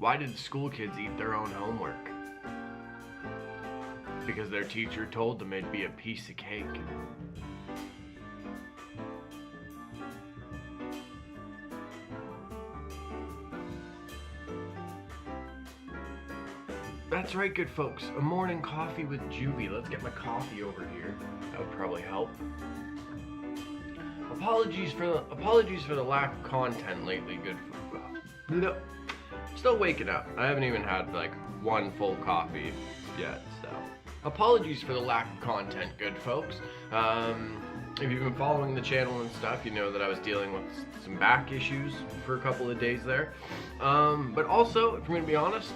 Why did school kids eat their own homework? Because their teacher told them it'd be a piece of cake. That's right, good folks. A morning coffee with Juvie. Let's get my coffee over here. That would probably help. Apologies for the lack of content lately, good folks. Still waking up. I haven't even had like one full coffee yet, so. Apologies for the lack of content, good folks. If you've been following the channel and stuff, you know that I was dealing with some back issues for a couple of days there. But also, if I'm gonna be honest,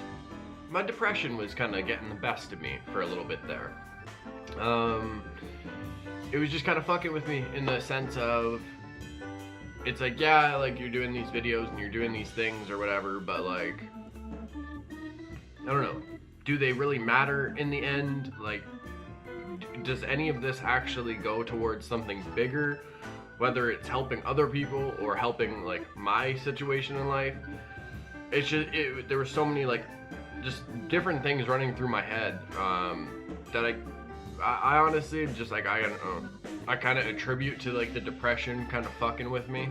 my depression was kind of getting the best of me for a little bit there. It was just kind of fucking with me in the sense of, it's like, yeah, like you're doing these videos and you're doing these things or whatever, but like, I don't know, do they really matter in the end? Like, does any of this actually go towards something bigger, whether it's helping other people or helping like my situation in life? It's just, there were so many like just different things running through my head that I honestly just like, I don't know, I kind of attribute to like the depression kind of fucking with me,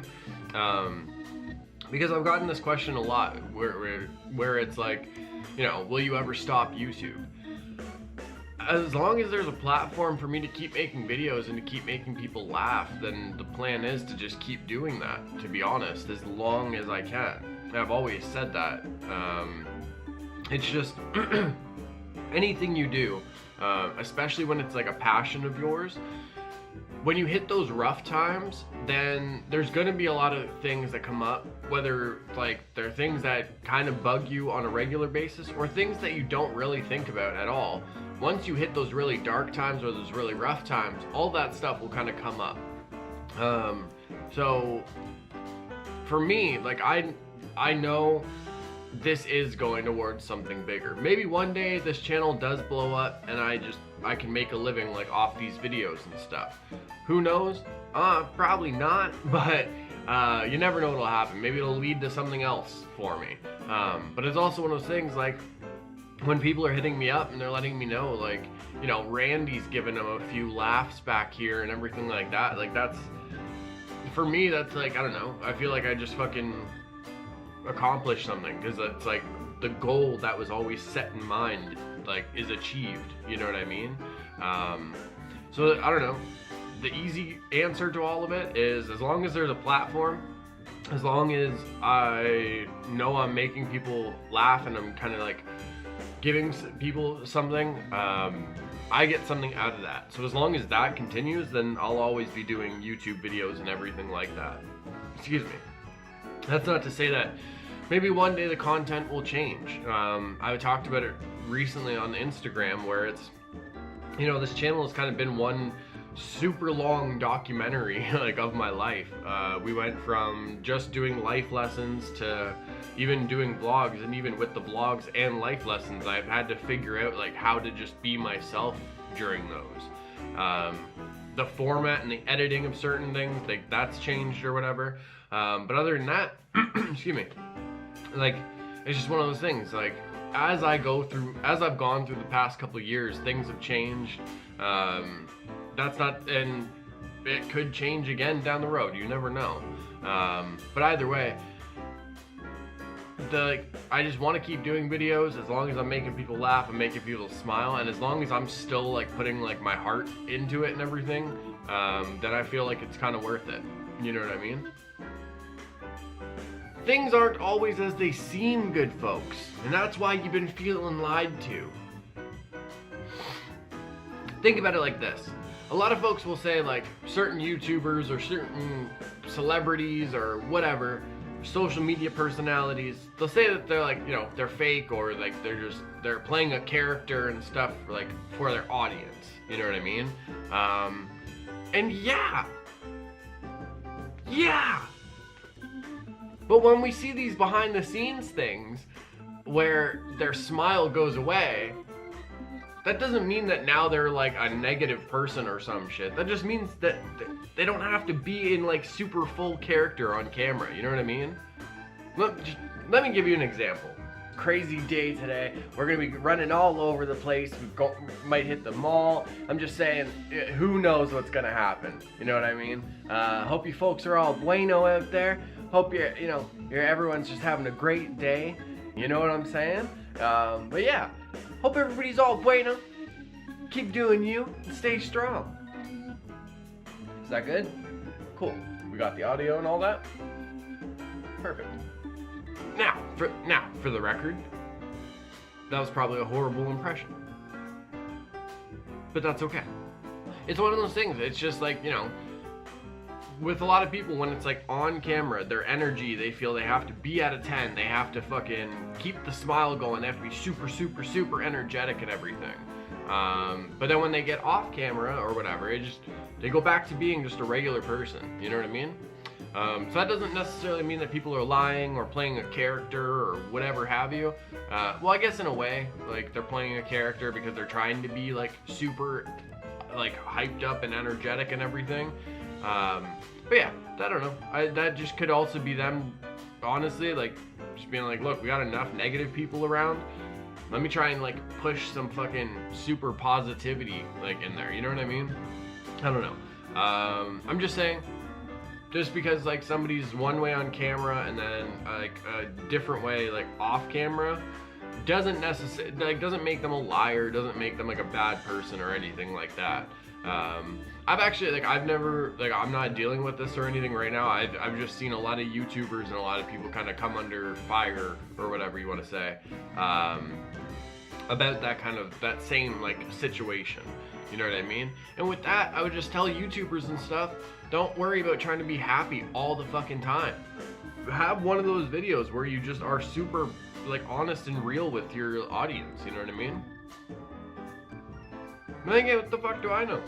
because I've gotten this question a lot where it's like, you know, will you ever stop YouTube? As long as there's a platform for me to keep making videos and to keep making people laugh, then the plan is to just keep doing that, to be honest, as long as I can. And I've always said that. It's just anything you do, especially when it's like a passion of yours, when you hit those rough times, then there's gonna be a lot of things that come up, whether like they're things that kind of bug you on a regular basis or things that you don't really think about at all. Once you hit those really dark times or those really rough times, all that stuff will kind of come up. So for me, like I know this is going towards something bigger. Maybe one day this channel does blow up and I can make a living like off these videos and stuff. Who knows? Probably not, but you never know what'll happen. Maybe it'll lead to something else for me. But it's also one of those things like when people are hitting me up and they're letting me know, like, you know, Randy's giving them a few laughs back here and everything like that. Like that's, for me, that's like, I don't know. I feel like I just fucking accomplish something, because it's like the goal that was always set in mind like is achieved, you know what I mean? So I don't know, the easy answer to all of it is, as long as there's a platform, as long as I know I'm making people laugh and I'm kind of like giving people something, I get something out of that. So as long as that continues, then I'll always be doing YouTube videos and everything like that. Excuse me. That's not to say that maybe one day the content will change. I talked about it recently on Instagram, where it's, you know, this channel has kind of been one super long documentary like of my life. We went from just doing life lessons to even doing vlogs, and even with the vlogs and life lessons, I've had to figure out like how to just be myself during those. The format and the editing of certain things, like that's changed or whatever. But other than that, excuse me, like it's just one of those things. Like as I've gone through the past couple of years, things have changed. That's not, and it could change again down the road. You never know. But either way, I just want to keep doing videos as long as I'm making people laugh and making people smile, and as long as I'm still like putting like my heart into it and everything, then I feel like it's kind of worth it. You know what I mean? Things aren't always as they seem, good folks, and that's why you've been feeling lied to. Think about it like this. A lot of folks will say like certain YouTubers or certain celebrities or whatever, social media personalities, they'll say that they're like, you know, they're fake, or like they're playing a character and stuff like for their audience. You know what I mean? And yeah. But when we see these behind the scenes things where their smile goes away, that doesn't mean that now they're like a negative person or some shit. That just means that they don't have to be in like super full character on camera. You know what I mean? Let me give you an example. crazy day today. We're gonna be running all over the place. Might hit the mall. I'm just saying, who knows what's gonna happen? You know what I mean? Hope you folks are all bueno out there. Hope everyone's just having a great day. You know what I'm saying? But yeah, hope everybody's all bueno. Keep doing you and stay strong. Is that good? Cool. We got the audio and all that. Perfect. Now, for the record, that was probably a horrible impression. But that's okay. It's one of those things. It's just like, with a lot of people, when it's like on camera, their energy, they feel they have to be at a 10. They have to fucking keep the smile going. They have to be super, super, super energetic and everything. But then when they get off camera or whatever, they go back to being just a regular person. You know what I mean? So that doesn't necessarily mean that people are lying or playing a character or whatever have you. Well, I guess in a way, like they're playing a character because they're trying to be like super like hyped up and energetic and everything. But yeah, I don't know. That just could also be them, honestly, like just being like, look, we got enough negative people around. Let me try and like push some fucking super positivity like in there. You know what I mean? I don't know. I'm just saying, just because like somebody's one way on camera and then like a different way like off camera doesn't make them a liar, doesn't make them like a bad person or anything like that. I'm not dealing with this or anything right now. I've just seen a lot of YouTubers and a lot of people kind of come under fire or whatever you want to say, about that same like situation. You know what I mean? And with that, I would just tell YouTubers and stuff, don't worry about trying to be happy all the fucking time. Have one of those videos where you just are super like honest and real with your audience. You know what I mean? What the fuck do I know?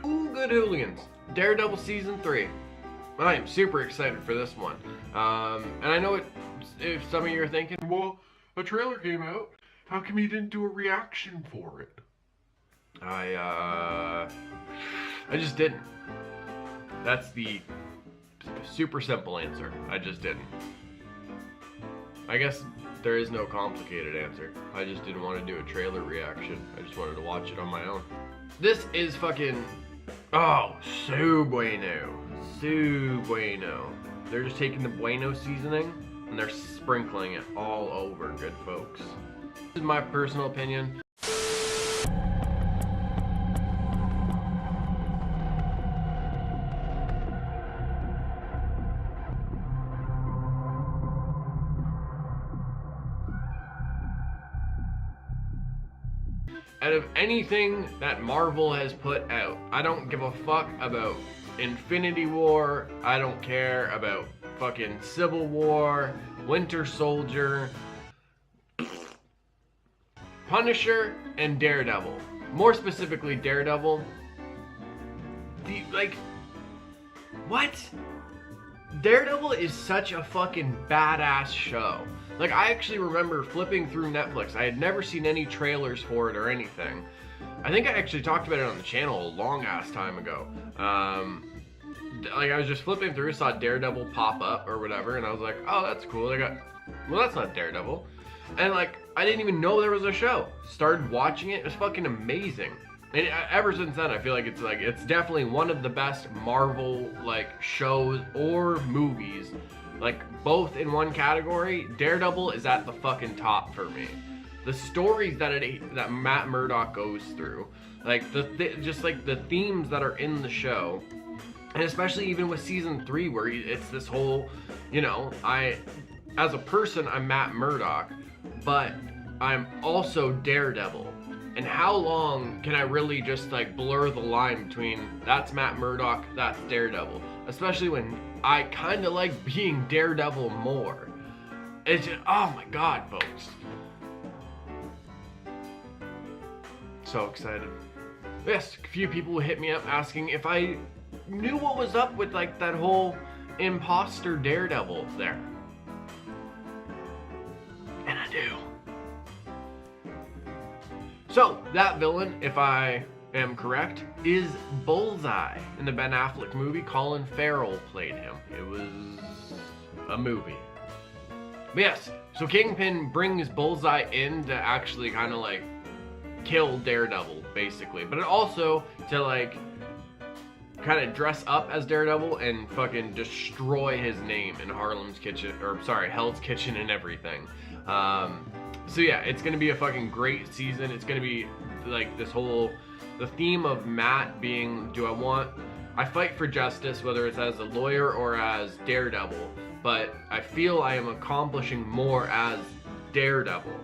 Ooh, good hooligans. Daredevil season 3. I am super excited for this one. And I know if some of you are thinking, well, a trailer came out. How come you didn't do a reaction for it? I just didn't. That's the super simple answer. I just didn't. I guess there is no complicated answer. I just didn't want to do a trailer reaction. I just wanted to watch it on my own. This is fucking, oh, so bueno. So bueno. They're just taking the bueno seasoning and they're sprinkling it all over, good folks. This is my personal opinion. Out of anything that Marvel has put out, I don't give a fuck about Infinity War. I don't care about fucking Civil War, Winter Soldier, Punisher, and Daredevil. More specifically, Daredevil. What? Daredevil is such a fucking badass show. Like, I actually remember flipping through Netflix. I had never seen any trailers for it or anything. I think I actually talked about it on the channel a long ass time ago. Like, I was just flipping through, saw Daredevil pop up or whatever, and I was like, oh, that's cool. Well, that's not Daredevil. And like, I didn't even know there was a show. Started watching it. It was fucking amazing. And ever since then, I feel like it's definitely one of the best Marvel like shows or movies. Like, both in one category. Daredevil is at the fucking top for me. The stories that Matt Murdock goes through, like just like the themes that are in the show, and especially even with season 3 where it's this whole, as a person I'm Matt Murdock, but I'm also Daredevil. And how long can I really just like blur the line between that's Matt Murdock, that's Daredevil? Especially when I kind of like being Daredevil more. It's just, oh my god, folks. So excited. Yes, a few people hit me up asking if I knew what was up with like that whole imposter Daredevil there. And I do. So, that villain, if I am correct, is Bullseye. In the Ben Affleck movie, Colin Farrell played him. It was a movie. But yes, so Kingpin brings Bullseye in to actually kind of like kill Daredevil, basically. But also to like kind of dress up as Daredevil and fucking destroy his name in Hell's Kitchen and everything. So yeah, it's gonna be a fucking great season. It's gonna be like the theme of Matt being, I fight for justice, whether it's as a lawyer or as Daredevil, but I feel I am accomplishing more as Daredevil,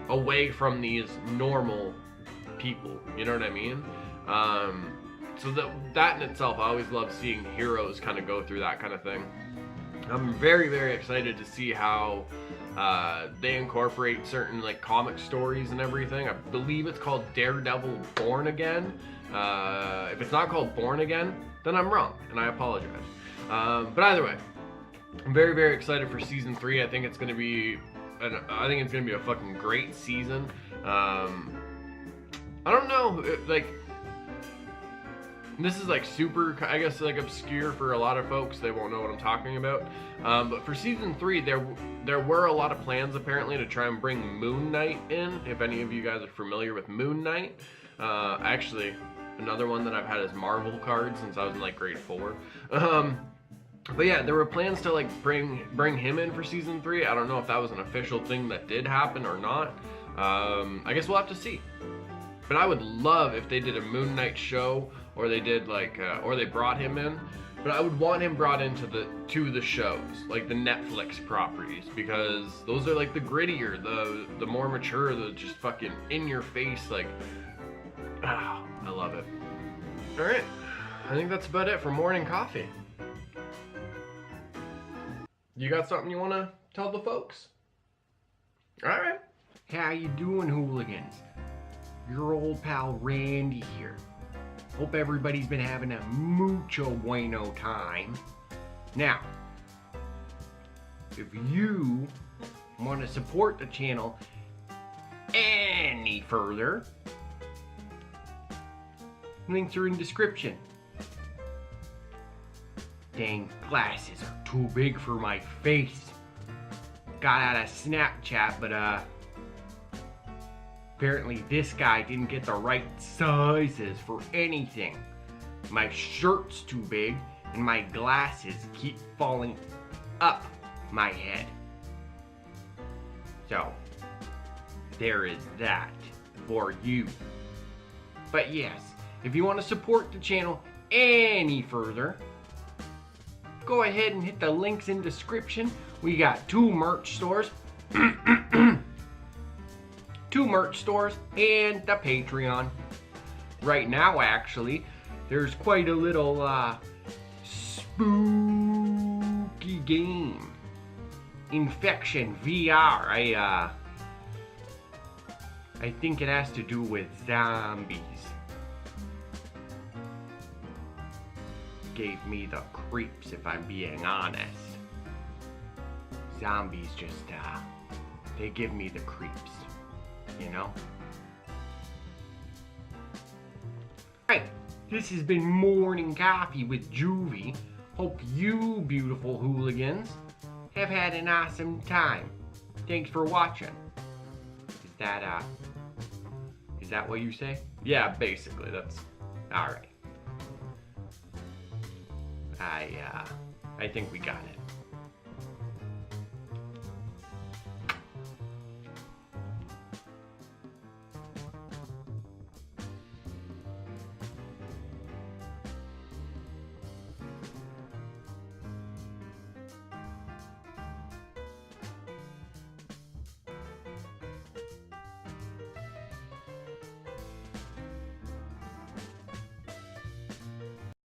away from these normal people, you know what I mean? So that in itself, I always love seeing heroes kind of go through that kind of thing. I'm very, very excited to see how they incorporate certain like comic stories and everything. I believe it's called Daredevil Born Again. If it's not called Born Again, then I'm wrong, and I apologize. But either way, I'm very, very excited for season 3. I think it's gonna be a fucking great season. I don't know, this is like super, I guess, like obscure for a lot of folks. They won't know what I'm talking about. But for season 3, there were a lot of plans apparently to try and bring Moon Knight in. If any of you guys are familiar with Moon Knight, actually, another one that I've had is Marvel cards since I was in like grade 4. But yeah, there were plans to like bring him in for season 3. I don't know if that was an official thing that did happen or not. I guess we'll have to see. But I would love if they did a Moon Knight show, or they did like, or they brought him in. But I would want him brought into the shows, like the Netflix properties, because those are like the grittier, the more mature, the just fucking in your face, like, I love it. All right, I think that's about it for morning coffee. You got something you want to tell the folks? All right. How you doing, hooligans? Your old pal Randy here. Hope everybody's been having a mucho bueno time. Now, if you want to support the channel any further, links are in description. Dang, glasses are too big for my face. Got out of Snapchat, but apparently this guy didn't get the right sizes for anything. My shirt's too big and my glasses keep falling up my head. So, there is that for you. But yes, if you want to support the channel any further, go ahead and hit the links in description. We got 2 merch stores. 2 merch stores and the Patreon. Right now, actually, there's quite a little spooky game. Infection VR. I think it has to do with zombies. Gave me the creeps, if I'm being honest. Zombies just, they give me the creeps. You know? Alright, this has been Morning Coffee with Juvie. Hope you beautiful hooligans have had an awesome time. Thanks for watching. Is that what you say? Yeah, basically, that's... Alright. I think we got it.